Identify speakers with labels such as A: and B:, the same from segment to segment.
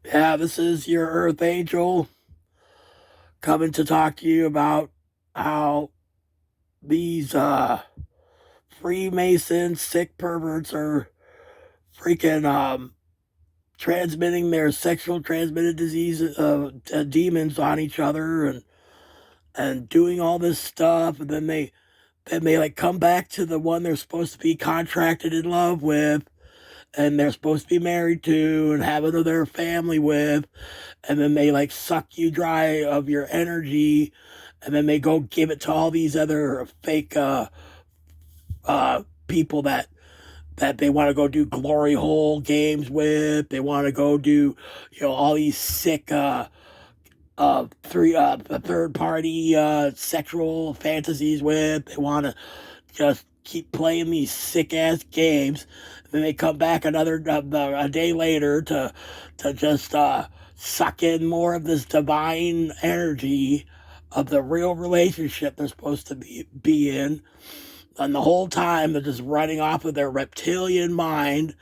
A: Yeah, this is your Earth Angel coming to talk to you about how these Freemasons, sick perverts are freaking transmitting their sexual transmitted disease demons on each other and doing all this stuff, and then they like come back to the one they're supposed to be contracted in love with, and they're supposed to be married to and have another family with, and then they like suck you dry of your energy, and then they go give it to all these other fake people that they want to go do glory hole games with. They want to go do, all these sick third party sexual fantasies with. They want to just keep playing these sick ass games. Then they come back a day later to just suck in more of this divine energy of the real relationship they're supposed to be in. And the whole time they're just running off of their reptilian mind,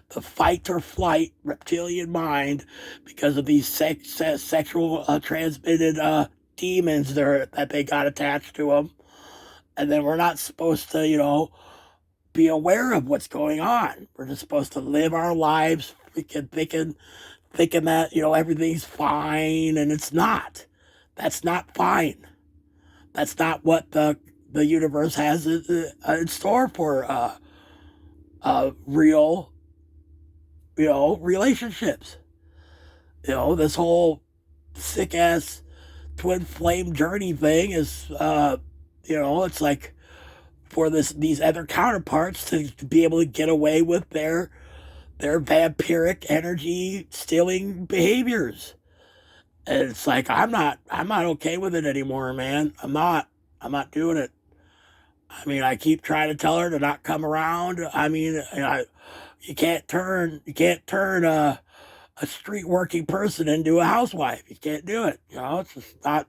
A: the fight or flight reptilian mind, because of these sexual transmitted demons that they got attached to them. And then we're not supposed to, be aware of what's going on. We're just supposed to live our lives thinking that, everything's fine, and it's not. That's not fine. That's not what the universe has in store for real, relationships. This whole sick ass twin flame journey thing is, it's like for these other counterparts to be able to get away with their vampiric energy stealing behaviors. And it's like I'm not okay with it anymore, man. I'm not doing it. I mean, I keep trying to tell her to not come around. I mean, you can't turn a street working person into a housewife. You can't do it. It's just not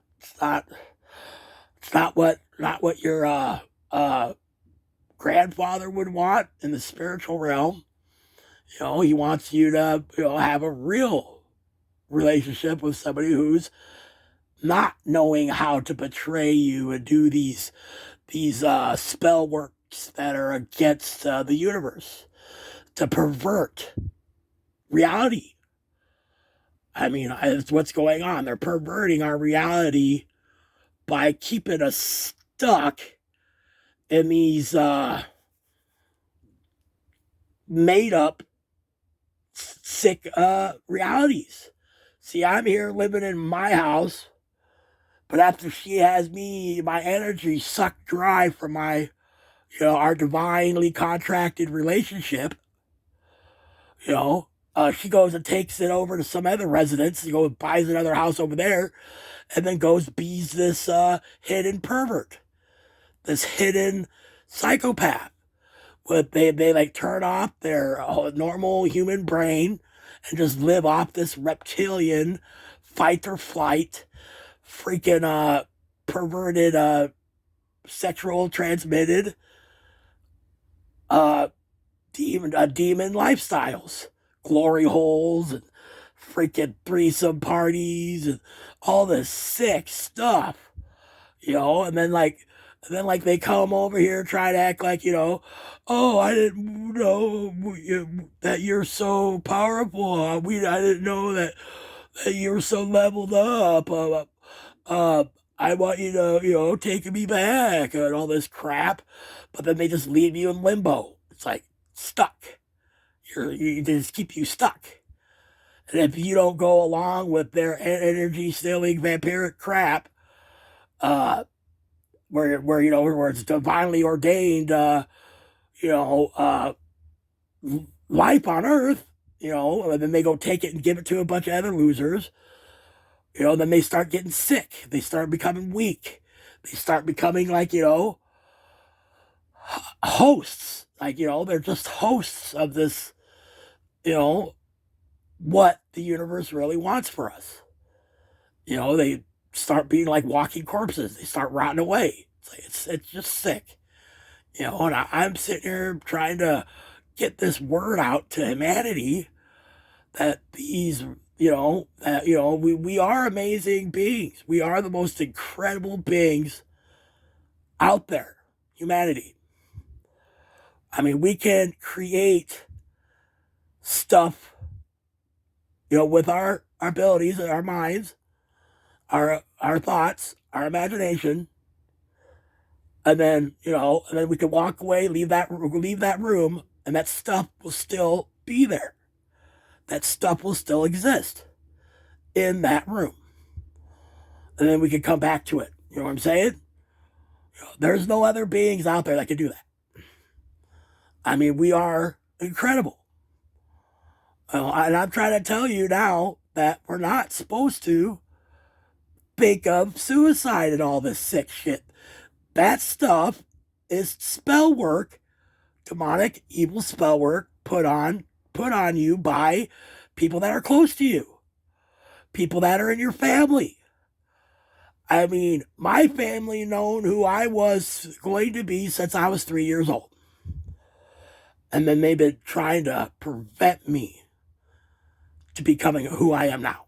A: what your grandfather would want in the spiritual realm. He wants you to have a real relationship with somebody who's not knowing how to betray you and do these spell works that are against the universe to pervert reality. I mean, that's what's going on. They're perverting our reality by keeping us stuck in these made up sick realities. See, I'm here living in my house, but after she has my energy sucked dry from our divinely contracted relationship, she goes and takes it over to some other residence, buys another house over there, and then goes bees this hidden pervert, this hidden psychopath. But they like turn off their normal human brain and just live off this reptilian fight or flight, freaking perverted sexual transmitted uh demon lifestyles, glory holes and freaking threesome parties and all this sick stuff, and then they come over here and try to act like, oh, I didn't know that you're so powerful. I didn't know that you were so leveled up. Uh, I want you to, take me back and all this crap. But then they just leave you in limbo. It's like stuck. They just keep you stuck. And if you don't go along with their energy stealing vampiric crap, uh, where it's divinely ordained, you know, uh, life on Earth, and then they go take it and give it to a bunch of other losers. Then they start getting sick. They start becoming weak. They start becoming like, hosts. Like, they're just hosts of this, you know, what the universe really wants for us. They start being like walking corpses. They start rotting away. It's just sick. And I'm sitting here trying to get this word out to humanity that we are amazing beings. We are the most incredible beings out there, humanity. I mean, we can create stuff, with our abilities, our minds, our thoughts, our imagination, and then we can walk away, leave that room, and that stuff will still be there. That stuff will still exist in that room, and then we can come back to it. You know what I'm saying? There's no other beings out there that can do that. I mean, we are incredible. And I'm trying to tell you now that we're not supposed to think of suicide and all this sick shit. That stuff is spell work, demonic, evil spell work put on you by people that are close to you, people that are in your family. I mean, my family known who I was going to be since I was 3 years old. And then they've been trying to prevent me to becoming who I am now.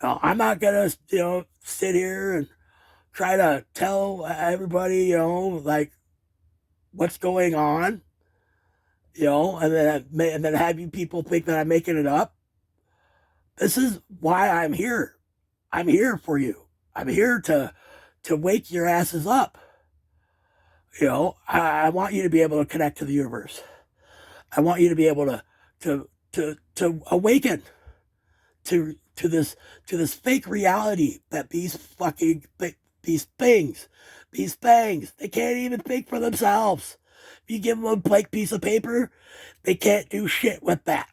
A: I'm not going to, sit here and try to tell everybody, like what's going on, and then have you people think that I'm making it up. This is why I'm here. I'm here for you. I'm here to wake your asses up. I want you to be able to connect to the universe. I want you to be able to awaken to this fake reality that these things, they can't even think for themselves. If you give them a blank piece of paper, they can't do shit with that.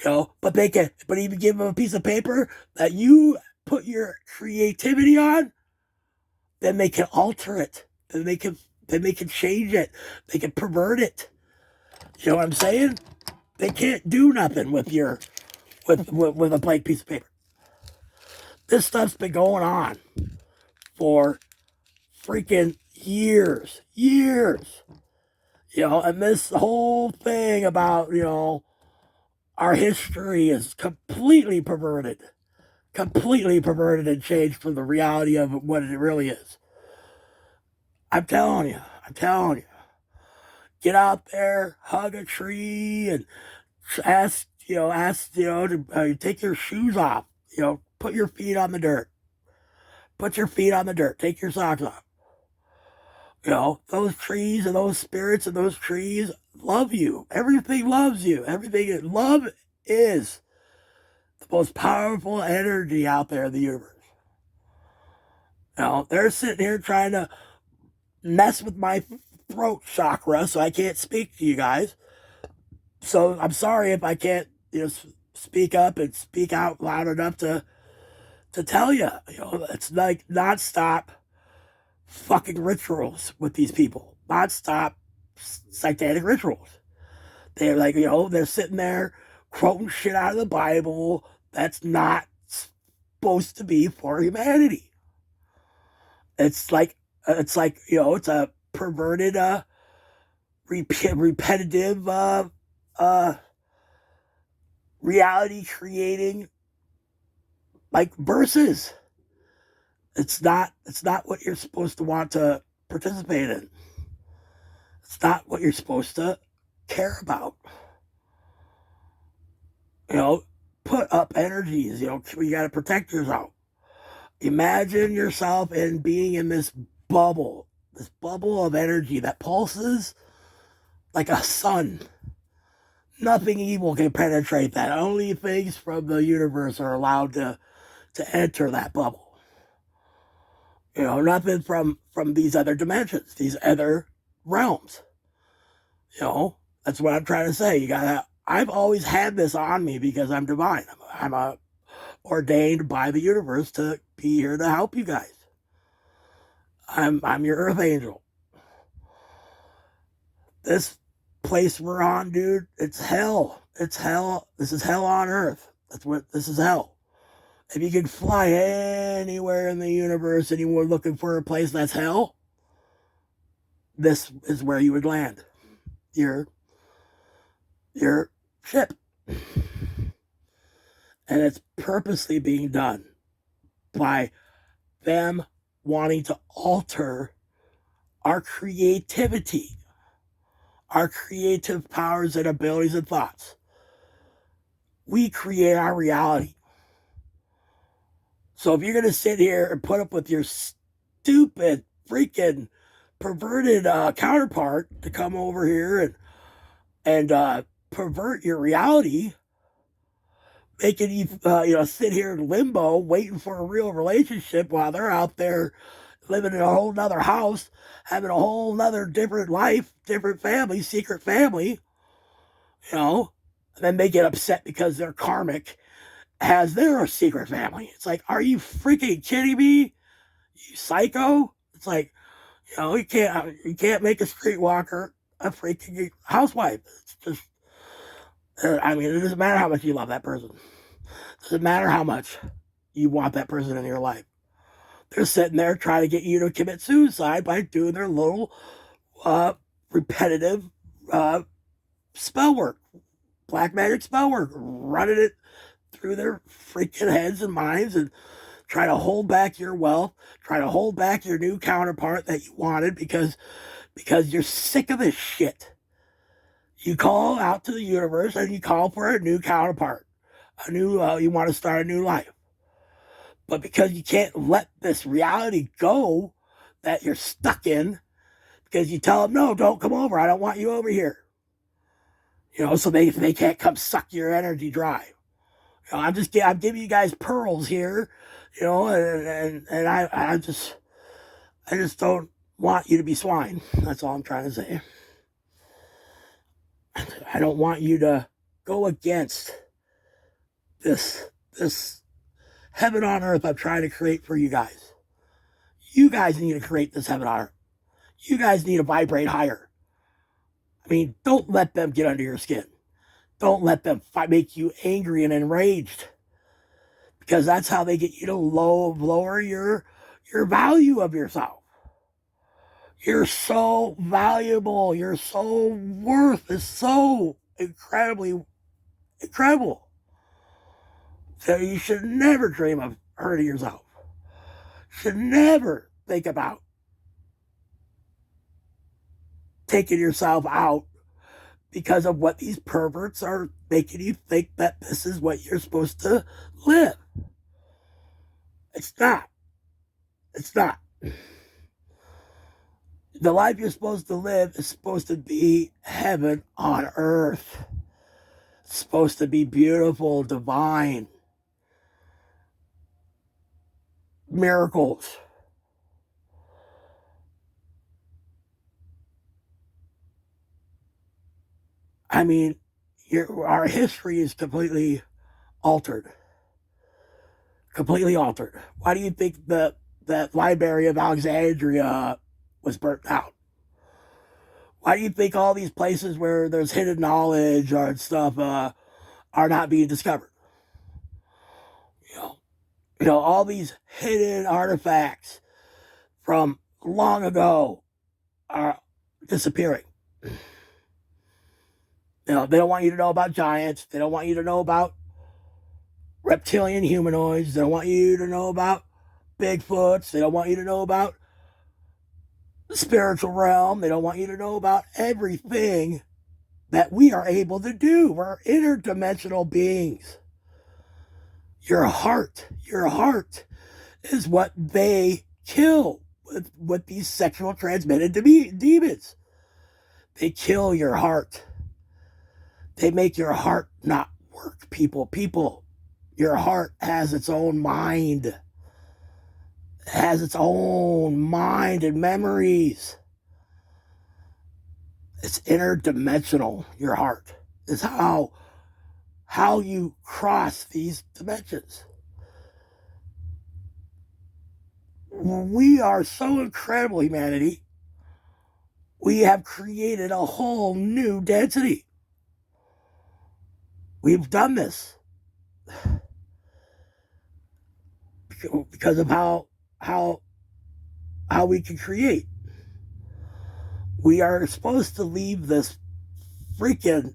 A: But even give them a piece of paper that you put your creativity on, then they can alter it. Then they can change it. They can pervert it. You know what I'm saying? They can't do nothing with with a blank piece of paper. This stuff's been going on for freaking years. And this whole thing about, our history is completely perverted and changed from the reality of what it really is. I'm telling you. Get out there, hug a tree, and ask to take your shoes off. Put your feet on the dirt. Take your socks off. Those trees and those spirits and those trees love you. Everything loves you. Love is the most powerful energy out there in the universe. They're sitting here trying to mess with my throat chakra, so I can't speak to you guys. So I'm sorry if I can't, speak up and speak out loud enough to tell you. It's like nonstop fucking rituals with these people. Nonstop satanic rituals. They're like, they're sitting there quoting shit out of the Bible that's not supposed to be for humanity. It's like it's a perverted, repetitive, reality creating, like, verses. It's not what you're supposed to want to participate in. It's not what you're supposed to care about. Put up energies. You got to protect yourself. Imagine yourself being in this bubble of energy that pulses like a sun. Nothing evil can penetrate that. Only things from the universe are allowed to enter that bubble. Nothing from these other dimensions, these other realms. That's what I'm trying to say. I've always had this on me because I'm divine. I'm ordained by the universe to be here to help you guys. I'm your earth angel. This place we're on, dude, it's hell. It's hell. This is hell on earth. This is hell. If you could fly anywhere in the universe and you were looking for a place that's hell, this is where you would land. Your ship. And it's purposely being done by them wanting to alter our creativity, our creative powers and abilities and thoughts. We create our reality. So if you're going to sit here and put up with your stupid, freaking, perverted counterpart to come over here and pervert your reality, making you sit here in limbo, waiting for a real relationship while they're out there living in a whole nother house, having a whole nother different life, different family, secret family, and then they get upset because their karmic has their secret family. It's like, are you freaking kidding me? You psycho? It's like, you can't make a streetwalker a freaking housewife. It's just, it doesn't matter how much you love that person. It doesn't matter how much you want that person in your life. They're sitting there trying to get you to commit suicide by doing their little repetitive spell work, black magic spell work, running it through their freaking heads and minds and try to hold back your wealth, try to hold back your new counterpart that you wanted because you're sick of this shit. You call out to the universe and you call for a new counterpart, you want to start a new life. But because you can't let this reality go that you're stuck in, because you tell them, no, don't come over. I don't want you over here. So they can't come suck your energy dry. I'm giving you guys pearls here, and I just don't want you to be swine. That's all I'm trying to say. I don't want you to go against this heaven on earth I'm trying to create for you guys. You guys need to create this heaven on earth. You guys need to vibrate higher. Don't let them get under your skin. Don't let them make you angry and enraged, because that's how they get you to lower your value of yourself. You're so valuable. Your soul worth is so incredibly incredible. So you should never dream of hurting yourself. You should never think about taking yourself out because of what these perverts are making you think that this is what you're supposed to live. It's not. It's not. The life you're supposed to live is supposed to be heaven on earth. It's supposed to be beautiful, divine. Miracles. Our history is completely altered. Completely altered. Why do you think that Library of Alexandria was burnt out? Why do you think all these places where there's hidden knowledge or stuff are not being discovered? All these hidden artifacts from long ago are disappearing. They don't want you to know about giants. They don't want you to know about reptilian humanoids. They don't want you to know about Bigfoots. They don't want you to know about the spiritual realm. They don't want you to know about everything that we are able to do. We're interdimensional beings. Your heart is what they kill with these sexual transmitted demons. They kill your heart. They make your heart not work, people. Your heart has its own mind. It has its own mind and memories. It's interdimensional. Your heart is how you cross these dimensions. We are so incredible, humanity. We have created a whole new density. We've done this because of how we can create. We are supposed to leave this freaking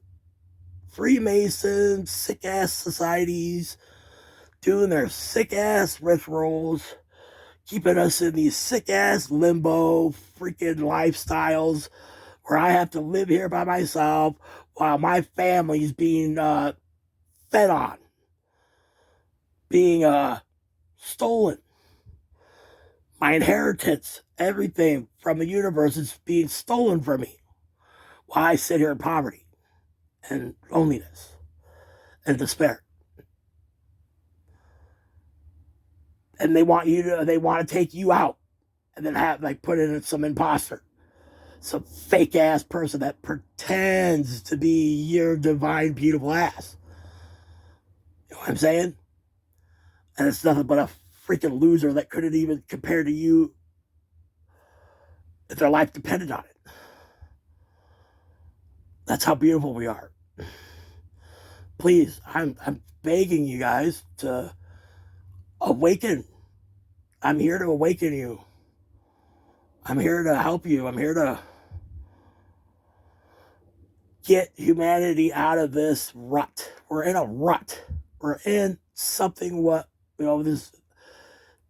A: Freemason, sick-ass societies, doing their sick ass rituals, keeping us in these sick ass limbo freaking lifestyles where I have to live here by myself while my family's being fed on, being stolen. My inheritance, everything from the universe is being stolen from me while I sit here in poverty and loneliness and despair. And they want to take you out and then have like put in some imposter, some fake ass person that pretends to be your divine, beautiful ass. You know what I'm saying? And it's nothing but a freaking loser that couldn't even compare to you if their life depended on it. That's how beautiful we are. Please, I'm begging you guys to awaken. I'm here to awaken you. I'm here to help you. I'm here to get humanity out of this rut. We're in a rut. We're in something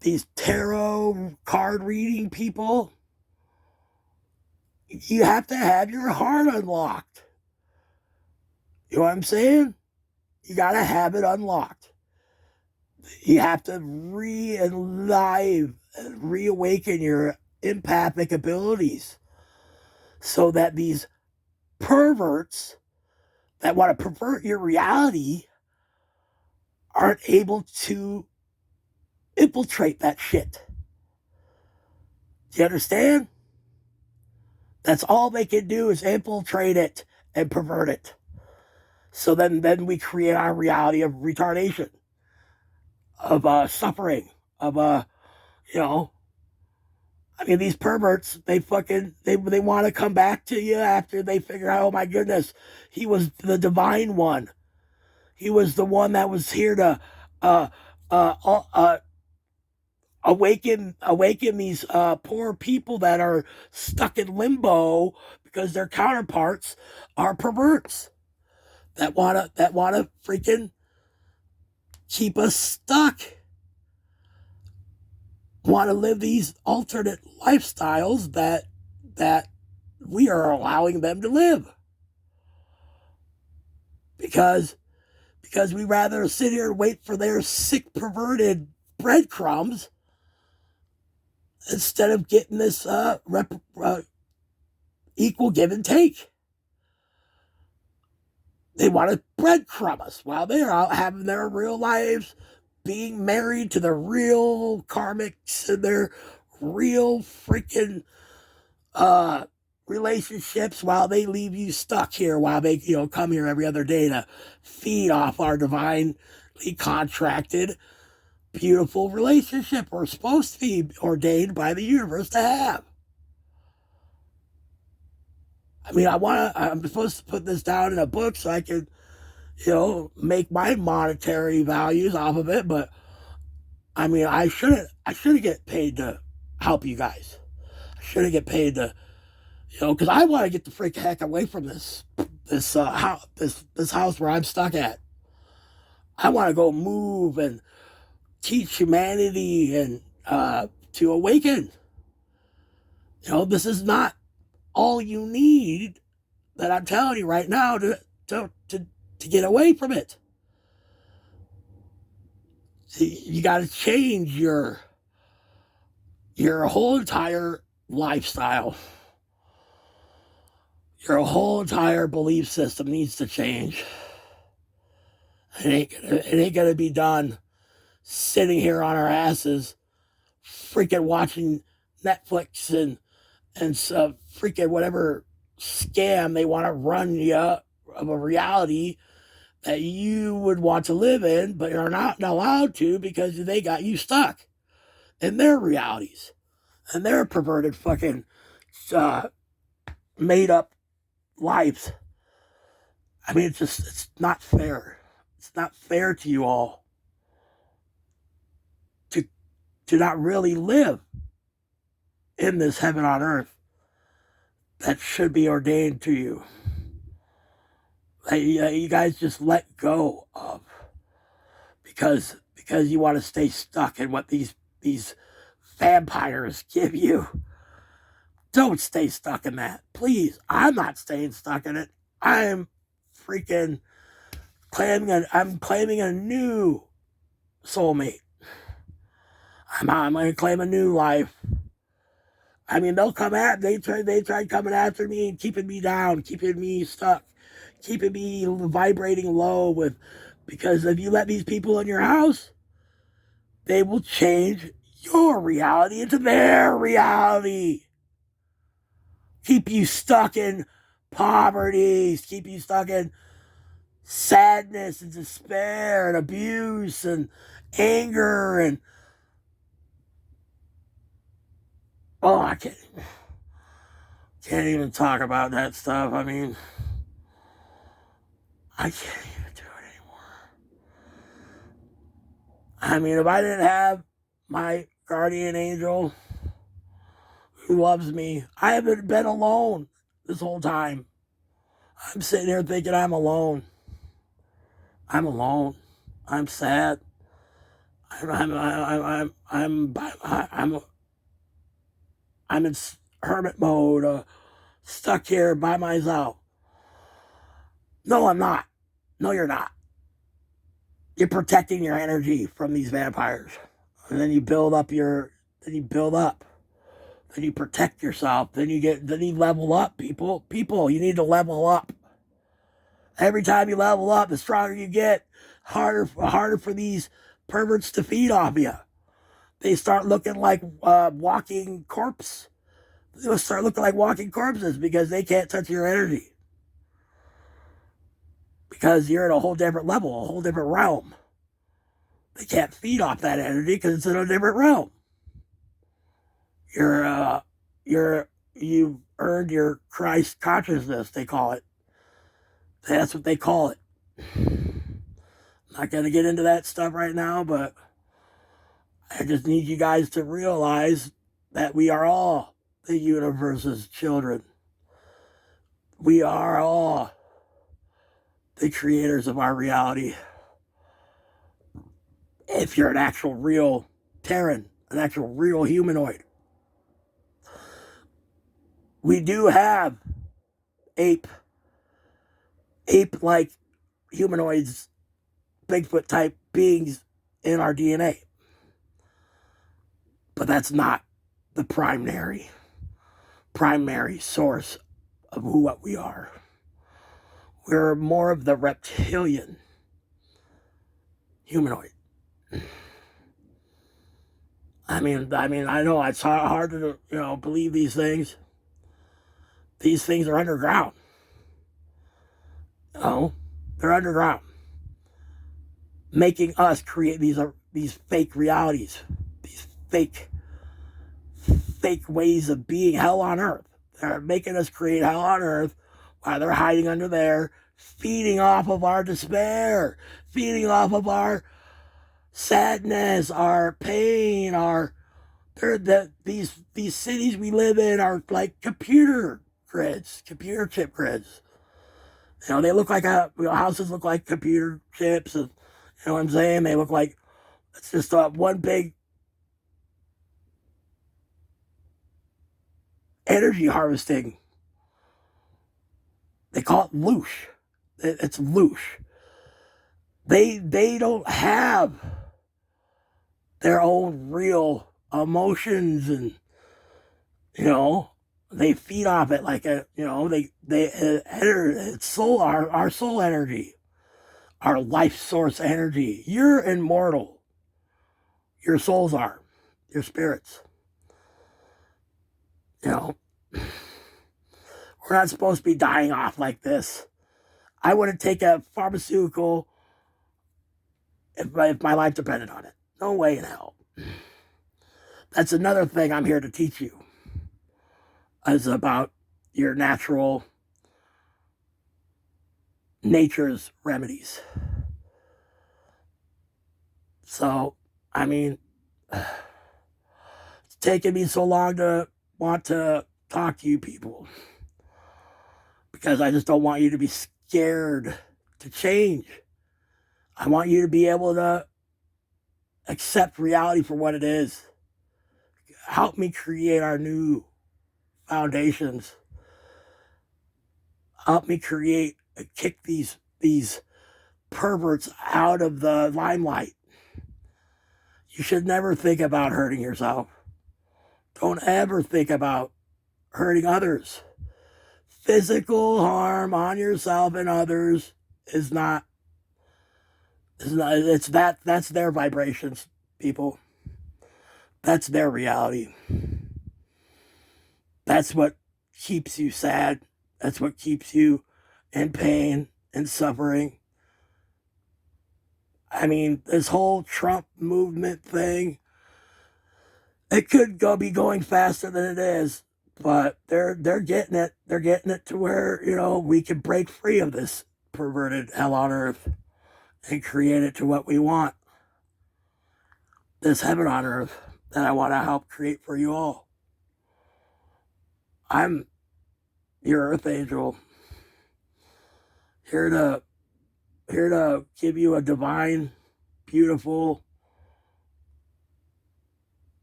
A: these tarot card reading people. You have to have your heart unlocked. You know what I'm saying? You got to have it unlocked. You have to reawaken your empathic abilities so that these perverts that want to pervert your reality aren't able to infiltrate that shit. Do you understand? That's all they can do is infiltrate it and pervert it. So then we create our reality of retardation, of suffering, of these perverts, they want to come back to you after they figure out, oh my goodness, he was the divine one. He was the one that was here to awaken these poor people that are stuck in limbo because their counterparts are perverts that wanna freaking keep us stuck. Want to live these alternate lifestyles that we are allowing them to live. Because we rather sit here and wait for their sick, perverted breadcrumbs instead of getting this equal give and take. They want to breadcrumb us while they're out having their real lives, being married to their real karmics and their real freaking relationships while they leave you stuck here while they come here every other day to feed off our divinely contracted beautiful relationship we're supposed to be ordained by the universe to have. I mean, I'm supposed to put this down in a book so I can make my monetary values off of it, but I mean, I shouldn't get paid to help you guys. I shouldn't get paid to, because I want to get the freak heck away from this house where I'm stuck at. I want to go move and teach humanity and to awaken. This is not all you need that I'm telling you right now to get away from it. You got to change your whole entire lifestyle. Your whole entire belief system needs to change. It ain't gonna be done sitting here on our asses, freaking watching Netflix and freaking whatever scam they want to run you of a reality that you would want to live in, but you're not allowed to because they got you stuck in their realities and their perverted fucking made up lives. I mean, it's not fair. It's not fair to you all to not really live in this heaven on earth that should be ordained to you. That you guys just let go of because because you want to stay stuck in what these vampires give you. Don't stay stuck in that. Please. I'm not staying stuck in it. I'm freaking I'm claiming a new soulmate. I'm going to claim a new life. I mean, they'll come at, they tried coming after me and keeping me down, keeping me stuck, keeping me vibrating low because if you let these people in your house, they will change your reality into their reality. Keep you stuck in poverty, keep you stuck in sadness and despair and abuse and anger and I can't even talk about that stuff. I mean, I can't even do it anymore. I mean, if I didn't have my guardian angel who loves me, I haven't been alone this whole time. I'm sitting here thinking I'm alone. I'm alone. I'm sad. I'm in hermit mode, stuck here by myself. No, I'm not. No, you're not. You're protecting your energy from these vampires. And then you build up. Then you protect yourself. Then you level up, people. People, you need to level up. Every time you level up, the stronger you get, harder for these perverts to feed off you. They start looking like walking corpse. They'll start looking like walking corpses because they can't touch your energy. Because you're in a whole different level, a whole different realm. They can't feed off that energy because it's in a different realm. You've earned your Christ consciousness, they call it. That's what they call it. Not going to get into that stuff right now, but I just need you guys to realize that we are all the universe's children. We are all the creators of our reality. If you're an actual real Terran, an actual real humanoid. We do have ape-like humanoids, Bigfoot type beings in our DNA. But that's not the primary source of what we are. We're more of the reptilian humanoid. I mean, I know it's hard to, believe these things. These things are underground. They're underground, making us create these fake realities, these fake ways of being hell on earth. They're making us create hell on earth while they're hiding under there, feeding off of our despair, feeding off of our sadness, our pain, these cities we live in are like computer chip grids. They look like houses look like computer chips, and you know what I'm saying? They look like it's just one big energy harvesting. They call it loosh. It's loosh. They don't have their own real emotions, and they feed off it like it's our soul energy, our life source energy. You're immortal. Your souls are, your spirits. We're not supposed to be dying off like this. I wouldn't take a pharmaceutical if my life depended on it. No way in hell. That's another thing I'm here to teach you, is about your nature's remedies. So, it's taken me so long to want to talk to you people, because I just don't want you to be scared to change. I want you to be able to accept reality for what it is. Help me create our new foundations. Help me kick these perverts out of the limelight. You should never think about hurting yourself. Don't ever think about hurting others. Physical harm on yourself and others is not, that's their vibrations, people. That's their reality. That's what keeps you sad. That's what keeps you in pain and suffering. I mean, this whole Trump movement thing, it could be going faster than it is, but they're getting it. They're getting it to where, we can break free of this perverted hell on earth and create it to what we want. This heaven on earth that I want to help create for you all. I'm your earth angel, here to give you a divine, beautiful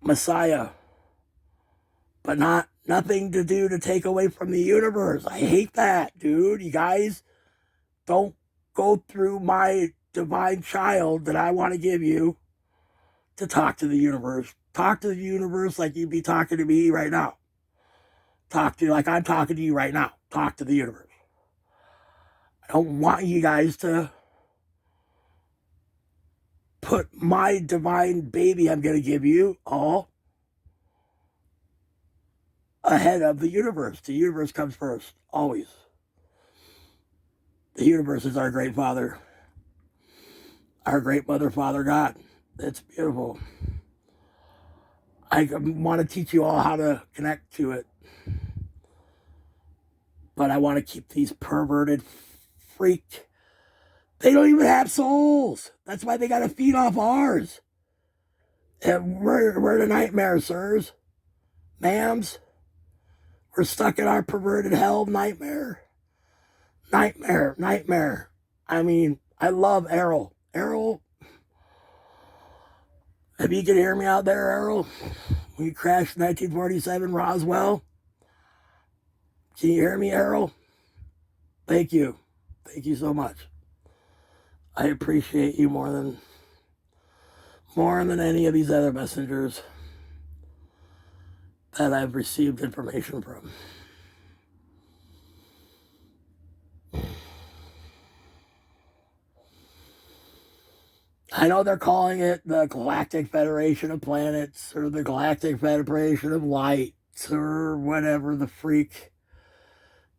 A: Messiah, but nothing to do to take away from the universe. I hate that, dude. You guys don't go through my divine child that I want to give you to talk to the universe. Talk to the universe like you'd be talking to me right now. Talk to you like I'm talking to you right now. Talk to the universe. I don't want you guys to put my divine baby I'm going to give you all ahead of the universe. The universe comes first, always. The universe is our great Father, our great Mother, Father, God. It's beautiful. I want to teach you all how to connect to it. But I want to keep these perverted freak. They don't even have souls. That's why they got to feed off ours. And we're the nightmare, sirs. Ma'ams. We're stuck in our perverted hell nightmare. Nightmare. I mean, I love Errol. Errol, if you can hear me out there, Errol, we crashed 1947 Roswell. Can you hear me, Errol? Thank you. Thank you so much. I appreciate you more than any of these other messengers that I've received information from. I know they're calling it the Galactic Federation of Planets or the Galactic Federation of Lights or whatever the freak.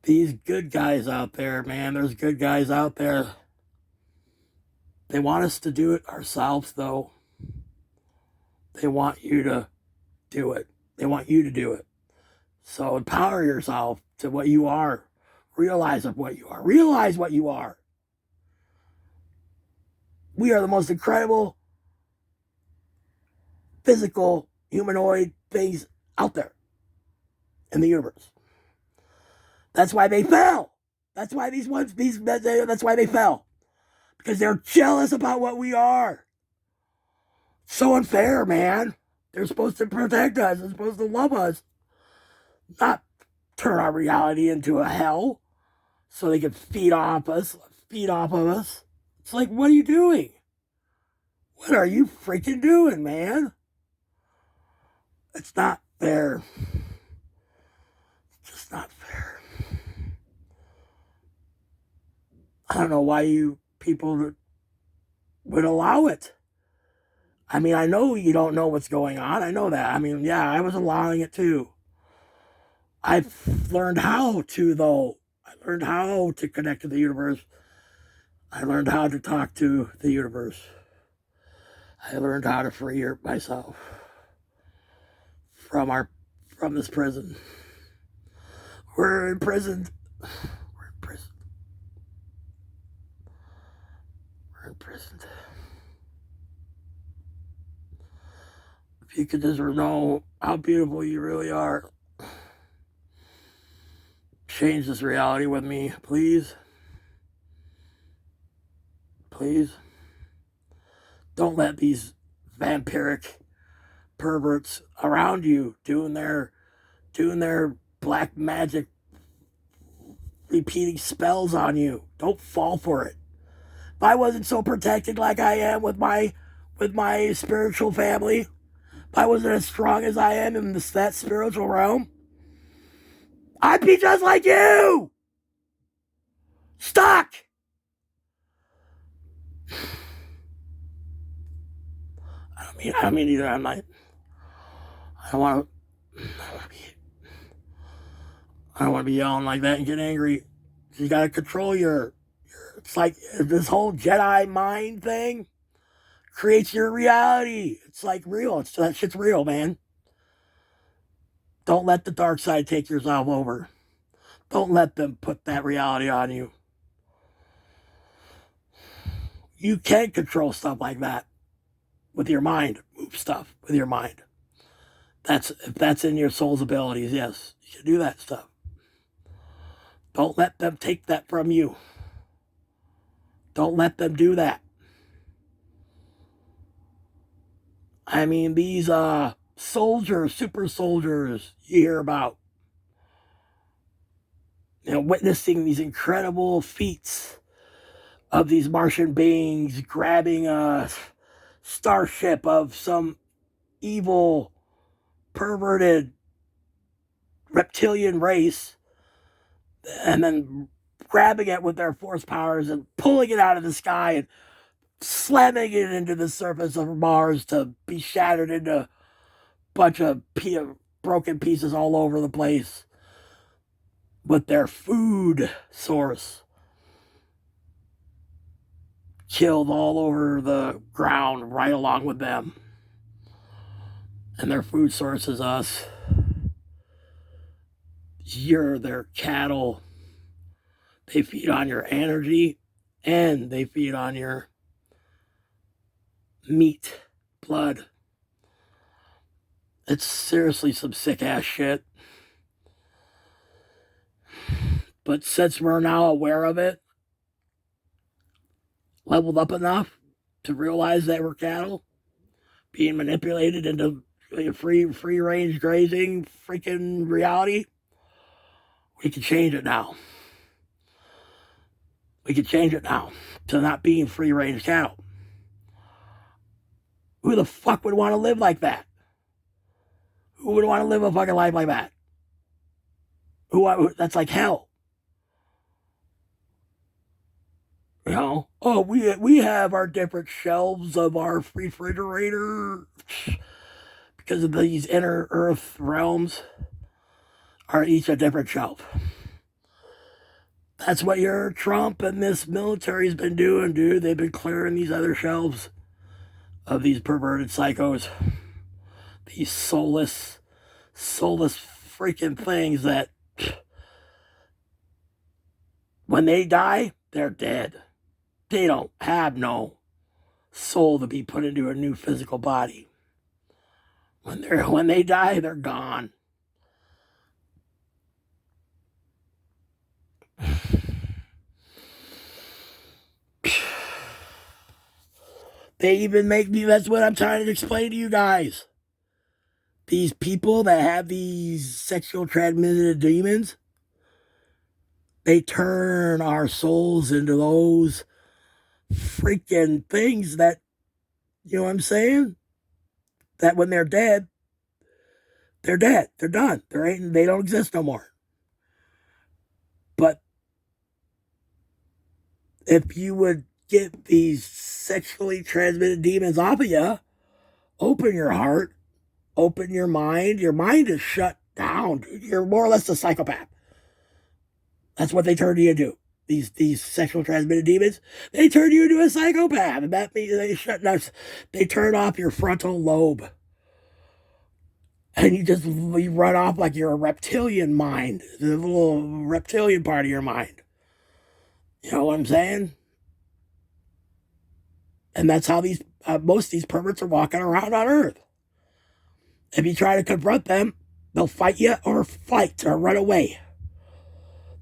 A: These good guys out there, man, there's good guys out there. They want us to do it ourselves, though. They want you to do it. They want you to do it. So empower yourself to what you are. Realize what you are. Realize what you are. We are the most incredible physical humanoid things out there in the universe. That's why they fell. That's why that's why they fell. Because they're jealous about what we are. So unfair, man. They're supposed to protect us. They're supposed to love us. Not turn our reality into a hell so they can feed off of us. It's like, what are you doing? What are you freaking doing, man? It's not fair. It's just not fair. I don't know why you people would allow it. I mean, I know you don't know what's going on. I know that. I mean, yeah, I was allowing it too. I've learned how to, though. I learned how to connect to the universe. I learned how to talk to the universe. I learned how to free myself from this prison. We're imprisoned. We're imprisoned. If you could just know how beautiful you really are, change this reality with me, please. Please. Don't let these vampiric perverts around you doing their black magic repeating spells on you. Don't fall for it. If I wasn't so protected like I am with my spiritual family, if I wasn't as strong as I am in that spiritual realm, I'd be just like you. Stuck. I don't mean either. I don't want to be yelling like that and get angry. You got to control it's like this whole Jedi mind thing creates your reality. It's like real. That shit's real, man. Don't let the dark side take yourself over. Don't let them put that reality on you. You can control stuff like that with your mind. Move stuff with your mind. If that's in your soul's abilities, yes, you can do that stuff. Don't let them take that from you. Don't let them do that. I mean, these soldiers, super soldiers you hear about, witnessing these incredible feats of these Martian beings grabbing a starship of some evil, perverted reptilian race and then grabbing it with their force powers and pulling it out of the sky and slamming it into the surface of Mars to be shattered into a bunch of broken pieces all over the place with their food source killed all over the ground right along with them. And their food source is us. You're their cattle. They feed on your energy and they feed on your meat, blood. It's seriously some sick ass shit. But since we're now aware of it, leveled up enough to realize that we're cattle being manipulated into free range grazing freaking reality, we can change it now. We can change it now to not being free range cattle. Who the fuck would want to live like that? Who would want to live a fucking life like that? That's like hell. We have our different shelves of our refrigerator because of these inner earth realms are each a different shelf. That's what your Trump and this military's been doing, dude. They've been clearing these other shelves of these perverted psychos. These soulless freaking things that when they die, they're dead. They don't have no soul to be put into a new physical body. When they die, they're gone. They even make me, that's what I'm trying to explain to you guys. These people that have these sexual transmitted demons, they turn our souls into those freaking things that, you know what I'm saying? That when they're dead, they're dead. They're done. They don't exist no more. But if you would get these sexually transmitted demons off of you, open your heart, open your mind. Your mind is shut down. You're more or less a psychopath. That's what they turn you into. These sexual transmitted demons, they turn you into a psychopath. And that means they turn off your frontal lobe. And you run off like you're a reptilian mind. The little reptilian part of your mind. You know what I'm saying? And that's how most of these perverts are walking around on Earth. If you try to confront them, they'll fight you or run away.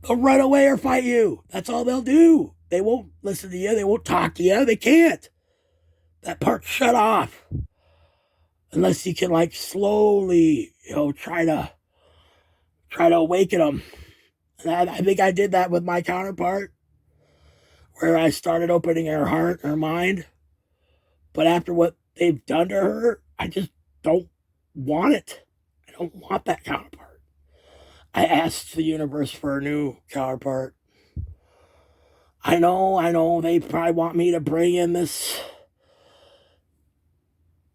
A: They'll run away or fight you. That's all they'll do. They won't listen to you. They won't talk to you. They can't. That part's shut off. unless you can like slowly, try to awaken them. And I think I did that with my counterpart, where I started opening her heart, her mind. But after what they've done to her, I just don't want it. I don't want that counterpart. I asked the universe for a new counterpart. I know, they probably want me to bring in this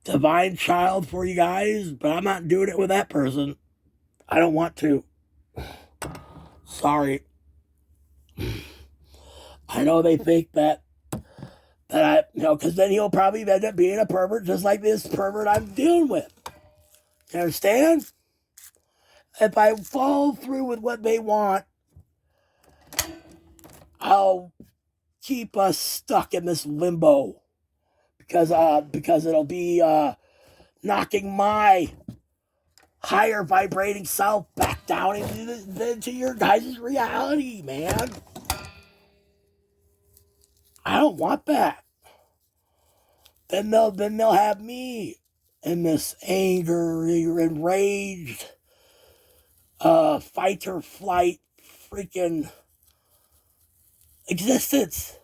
A: divine child for you guys, but I'm not doing it with that person. I don't want to. Sorry. I know they think that I, because then he'll probably end up being a pervert just like this pervert I'm dealing with. You understand? If I follow through with what they want, I'll keep us stuck in this limbo because it'll be knocking my higher vibrating self back down into your guys' reality, man. I don't want that. Then they'll have me in this angry, enraged, fight or flight freaking existence.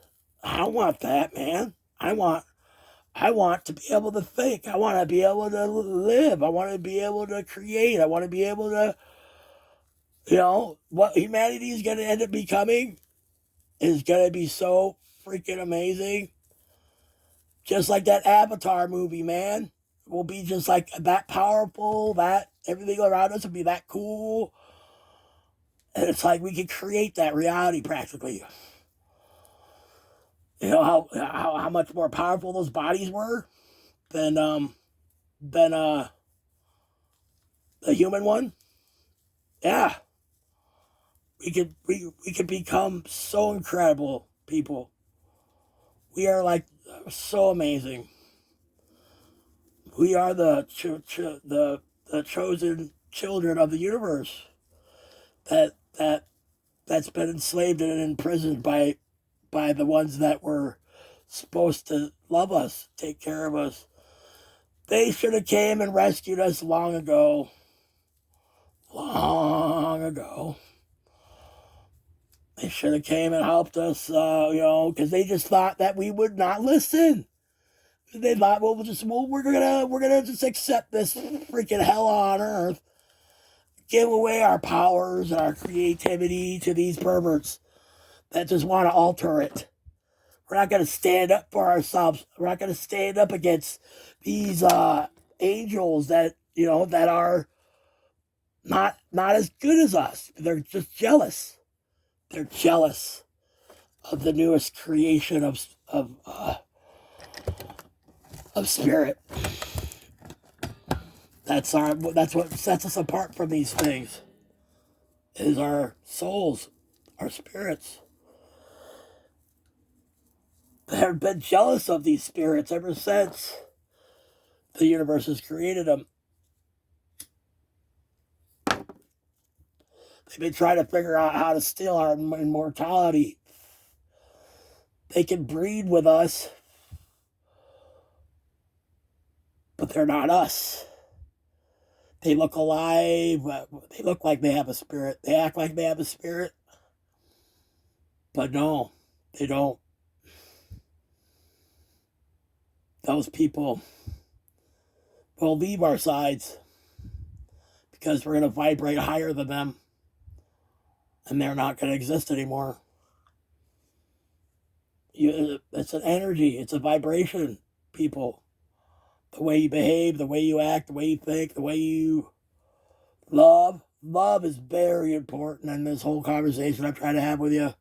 A: I don't want that, man. I want to be able to think. I want to be able to live. I want to be able to create. I want to be able to, what humanity is going to end up becoming is going to be so freaking amazing. Just like that Avatar movie, man. We'll be just like that powerful, that everything around us will be that cool. And it's like we can create that reality practically. You know how much more powerful those bodies were than the human one. Yeah, we could become so incredible people. We are like so amazing. We are the chosen children of the universe that's been enslaved and imprisoned by the ones that were supposed to love us, take care of us. They should have came and rescued us long ago. Long ago. They should have came and helped us, because they just thought that we would not listen. They thought, we're gonna just accept this freaking hell on earth, give away our powers and our creativity to these perverts that just want to alter it. We're not gonna stand up for ourselves. We're not gonna stand up against these angels that that are not as good as us. They're just jealous. They're jealous of the newest creation of spirit. That's what sets us apart from these things. Is our souls, our spirits. They've been jealous of these spirits ever since the universe has created them. They've been trying to figure out how to steal our immortality. They can breed with us, but they're not us. They look alive. They look like they have a spirit. They act like they have a spirit. But no, they don't. Those people will leave our sides because we're going to vibrate higher than them. And they're not going to exist anymore. It's an energy. It's a vibration, people. The way you behave, the way you act, the way you think, the way you love. Love is very important in this whole conversation I'm trying to have with you.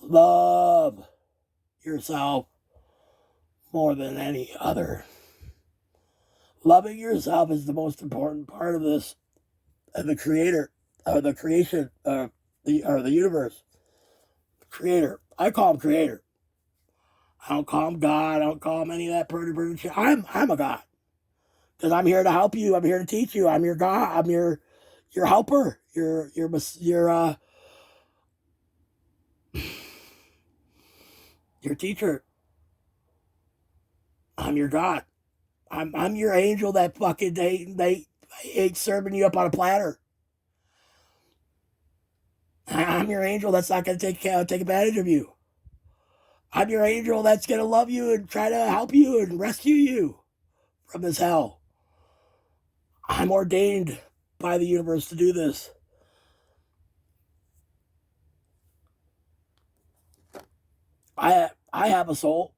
A: Love yourself more than any other. Loving yourself is the most important part of this, of the creator, or the creation, the universe. Creator. I call him creator. I don't call him God. I don't call him any of that pretty shit. I'm a God. Because I'm here to help you. I'm here to teach you. I'm your God. I'm your helper. Your teacher. I'm your God. I'm your angel that fucking they ain't serving you up on a platter. I'm your angel that's not gonna take advantage of you. I'm your angel that's gonna love you and try to help you and rescue you from this hell. I'm ordained by the universe to do this. I have a soul.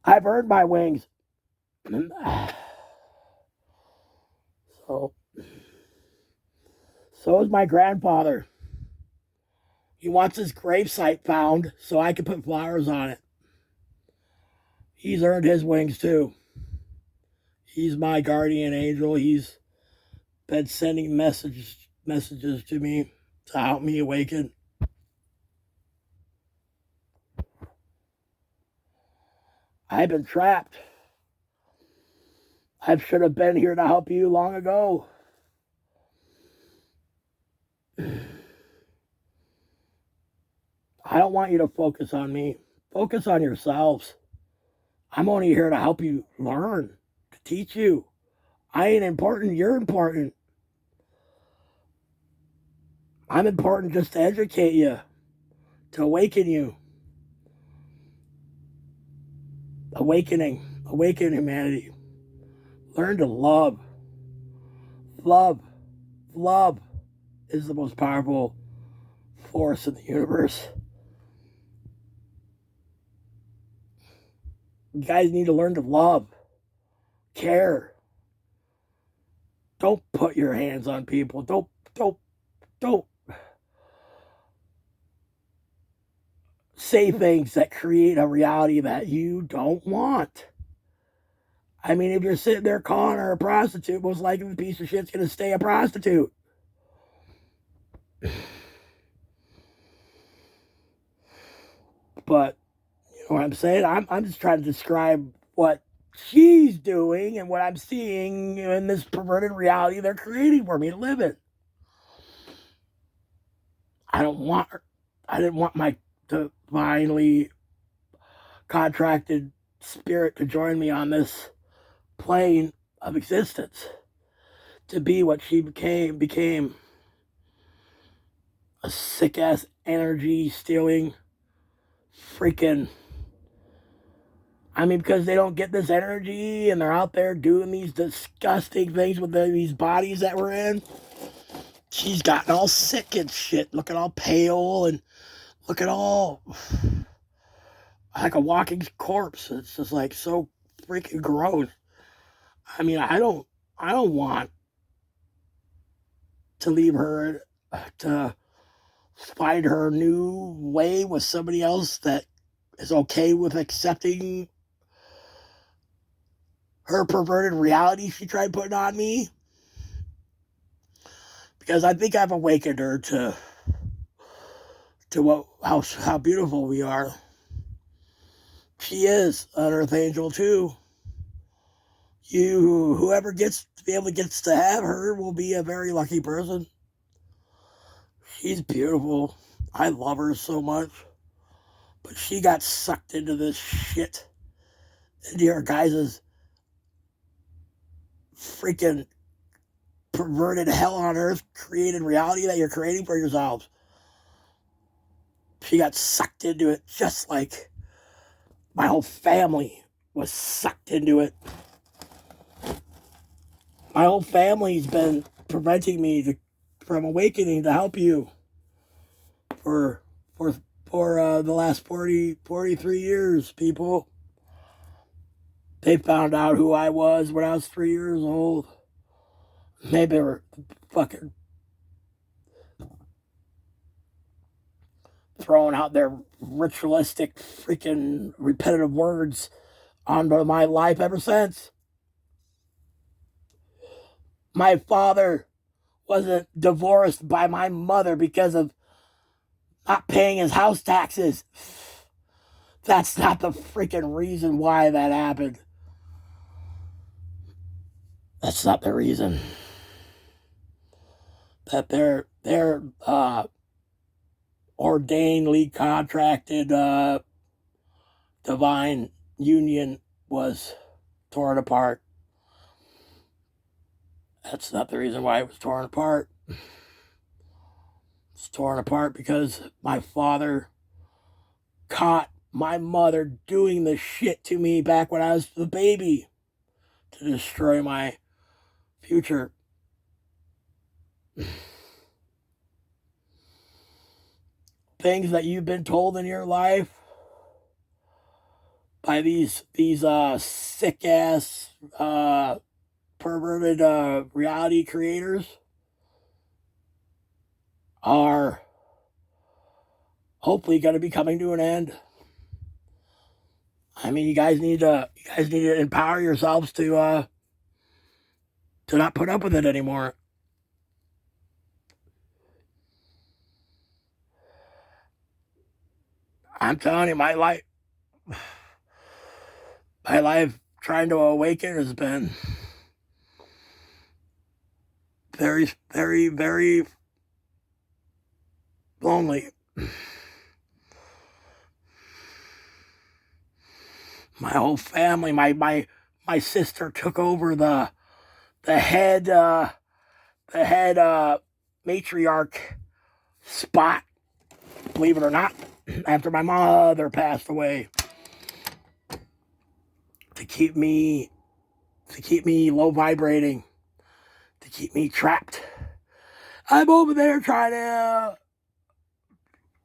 A: I've earned my wings. So is my grandfather. He wants his gravesite found so I can put flowers on it. He's earned his wings too. He's my guardian angel. He's been sending messages to me to help me awaken. I've been trapped. I should have been here to help you long ago. I don't want you to focus on me. Focus on yourselves. I'm only here to help you learn, to teach you. I ain't important, you're important. I'm important just to educate you, to awaken you. Awaken humanity. Learn to love. Love is the most powerful force in the universe. You guys need to learn to love, care. Don't put your hands on people. Don't say things that create a reality that you don't want. I mean, if you're sitting there calling her a prostitute, most likely the piece of shit's going to stay a prostitute. But, you know what I'm saying? I'm just trying to describe what she's doing and what I'm seeing in this perverted reality they're creating for me to live in. I didn't want my divinely contracted spirit to join me on this plane of existence, to be what she became a sick ass energy stealing freaking. I mean, because they don't get this energy and they're out there doing these disgusting things with these bodies that we're in. She's gotten all sick and shit, looking all pale and looking all like a walking corpse. It's just like so freaking gross. I mean, I don't want to leave her to find her new way with somebody else that is okay with accepting her perverted reality she tried putting on me. Because I think I've awakened her to how beautiful we are. She is an earth angel too. Whoever gets to have her will be a very lucky person. She's beautiful. I love her so much. But she got sucked into this shit. Into your guys' freaking perverted hell on earth created reality that you're creating for yourselves. She got sucked into it just like my whole family was sucked into it. My whole family's been preventing me from awakening to help you for the last 43 years, people. They found out who I was when I was 3 years old. Maybe they were fucking throwing out their ritualistic, freaking repetitive words onto my life ever since. My father wasn't divorced by my mother because of not paying his house taxes. That's not the freaking reason why that happened. That's not the reason. That they're ordainedly contracted divine union was torn apart. That's not the reason why it was torn apart. It's torn apart because my father caught my mother doing the shit to me back when I was the baby to destroy my future. Things that you've been told in your life by these sick ass perverted reality creators are hopefully going to be coming to an end. I mean, you guys need to empower yourselves to not put up with it anymore. I'm telling you, my life trying to awaken has been very, very, very lonely. My whole family, my sister took over the head matriarch spot, believe it or not, after my mother passed away, to keep me low vibrating, to keep me trapped. I'm over there trying to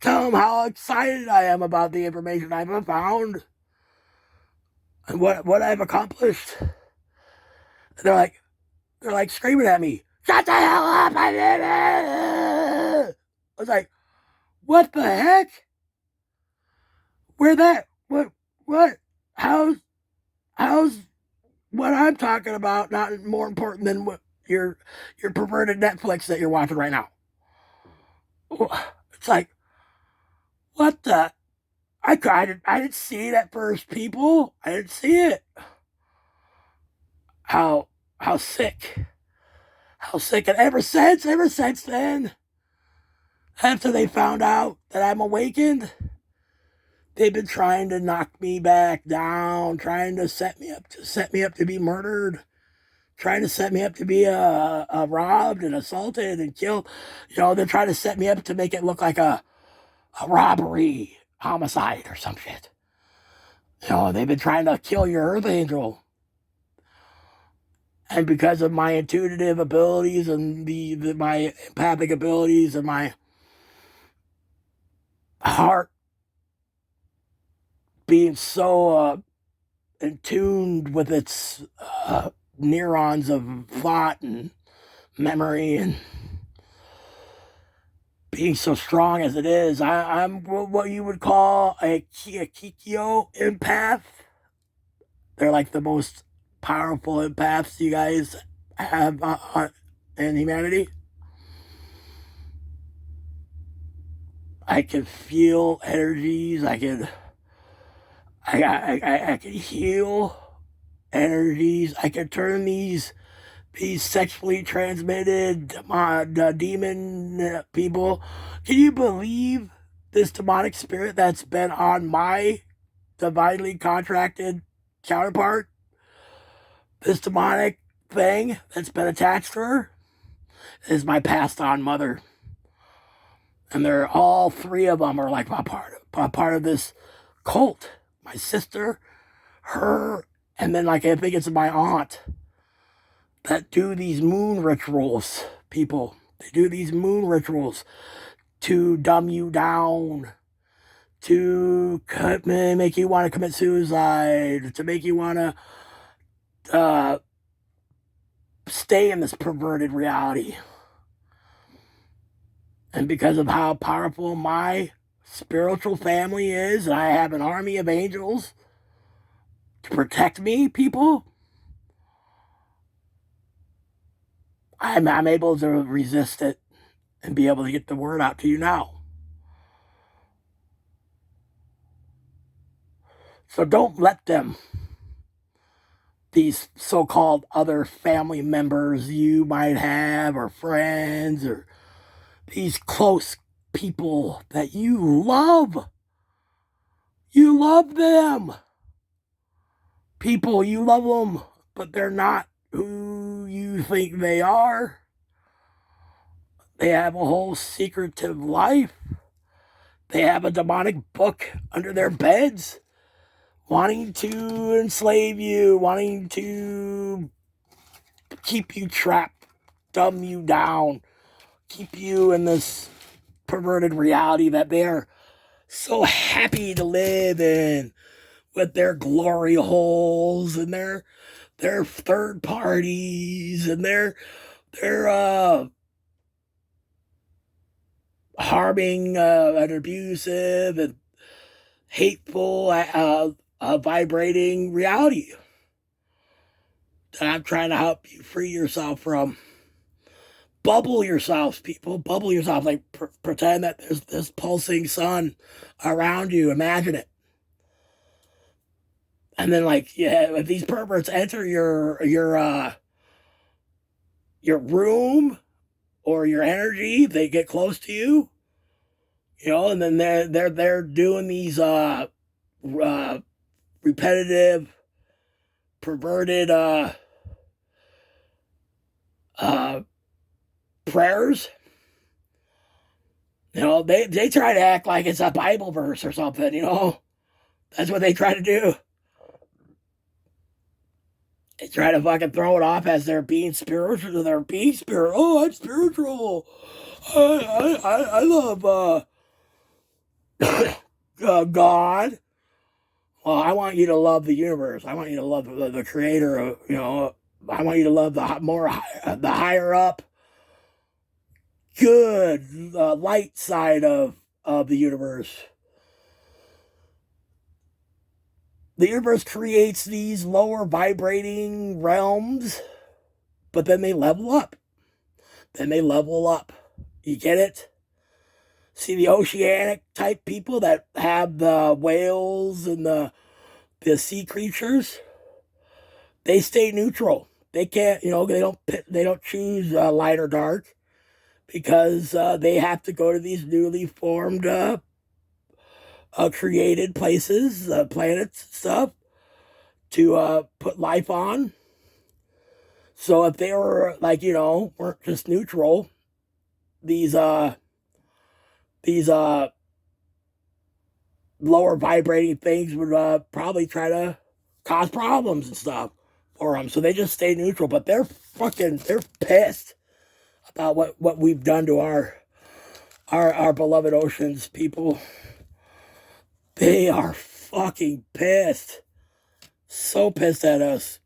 A: tell them how excited I am about the information I've found and what I've accomplished. They're like screaming at me, "Shut the hell up!" I was like, "What the heck? Where that? What? How's what I'm talking about not more important than what your perverted Netflix that you're watching right now?" It's like, what the? I didn't see it at first, people. I didn't see it. How sick. How sick. And ever since then, after they found out that I'm awakened, they've been trying to knock me back down, trying to set me up to be murdered, trying to set me up to be robbed and assaulted and killed. They're trying to set me up to make it look like a robbery, homicide, or some shit. They've been trying to kill your Earth Angel. And because of my intuitive abilities and my empathic abilities and my heart being so in tune with its neurons of thought and memory and being so strong as it is, I'm what you would call a Kikyo empath. They're like the most powerful empaths you guys have in humanity. I can feel energies. I can heal energies. I can turn these sexually transmitted demon people. Can you believe this demonic spirit that's been on my divinely contracted counterpart? This demonic thing that's been attached to her is my passed on mother. And they're all three of them are like a part of this cult. My sister, her, and then I think it's my aunt that do these moon rituals, people. They do these moon rituals to dumb you down, to make you want to commit suicide, to make you want to stay in this perverted reality. And because of how powerful my spiritual family is, and I have an army of angels to protect me, people, I'm able to resist it and be able to get the word out to you now. So don't let them, these so-called other family members you might have, or friends, or these close people that you love. You love them. People, you love them, but they're not who you think they are. They have a whole secretive life. They have a demonic book under their beds, wanting to enslave you, wanting to keep you trapped, dumb you down, keep you in this perverted reality that they're so happy to live in, with their glory holes and their third parties and their harming and abusive and hateful vibrating reality that I'm trying to help you free yourself from. Bubble yourselves, people. Bubble yourself. Like pretend that there's this pulsing sun around you. Imagine it. And then, like, yeah, if these perverts enter your room or your energy, they get close to you, you know, and then they're doing these repetitive, perverted prayers. You know, they try to act like it's a Bible verse or something, you know. That's what they try to do. They try to fucking throw it off as they're being spiritual. They're being spiritual. Oh, I'm spiritual. I love God. Well, I want you to love the universe. I want you to love the creator of, you know, I want you to love the higher up, good, light side of the universe. The universe creates these lower vibrating realms, but then they level up. You get it? See the oceanic type people that have the whales and the sea creatures? They stay neutral. They can't, you know, they don't choose light or dark because they have to go to these newly formed created places, planets, stuff to put life on. So if they were like, you know, weren't just neutral, these lower vibrating things would probably try to cause problems and stuff for them. So they just stay neutral, but they're pissed about what we've done to our beloved oceans, people. They are fucking pissed. So pissed at us.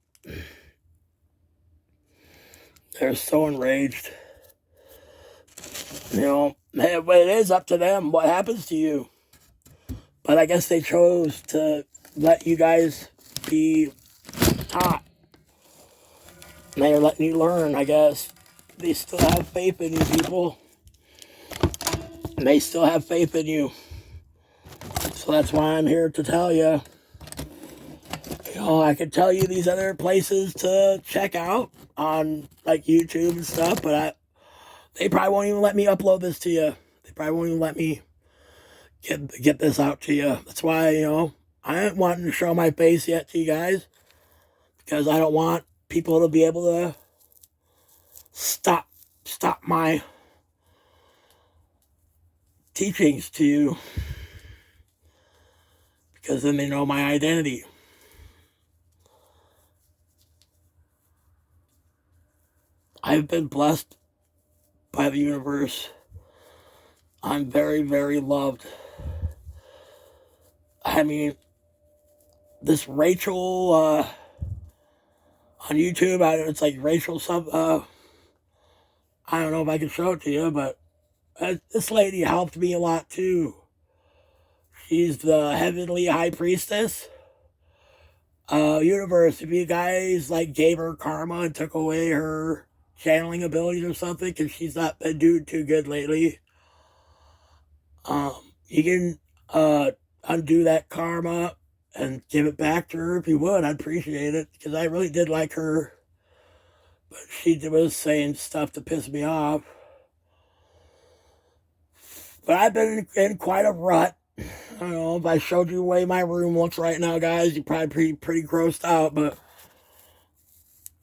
A: They're so enraged. You know, but it is up to them what happens to you. But I guess they chose to let you guys be taught. And they're letting you learn, I guess. They still have faith in you, people. And they still have faith in you. So that's why I'm here to tell you. You know, I could tell you these other places to check out on like YouTube and stuff, but they probably won't even let me upload this to you. They probably won't even let me get this out to you. That's why, you know, I ain't wanting to show my face yet to you guys because I don't want people to be able to stop my teachings to you because then they know my identity. I've been blessed by the universe. I'm very, very loved. I mean, this Rachel on YouTube, it's like Rachel I don't know if I can show it to you, but this lady helped me a lot too. She's the heavenly high priestess. Universe, if you guys like gave her karma and took away her channeling abilities or something, because she's not been doing too good lately, you can undo that karma and give it back to her if you would. I'd appreciate it because I really did like her, but she was saying stuff to piss me off. But I've been in quite a rut. I don't know if I showed you the way my room looks right now, guys. You're probably pretty grossed out, but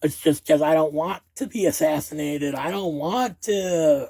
A: it's just because I don't want to be assassinated. I don't want to,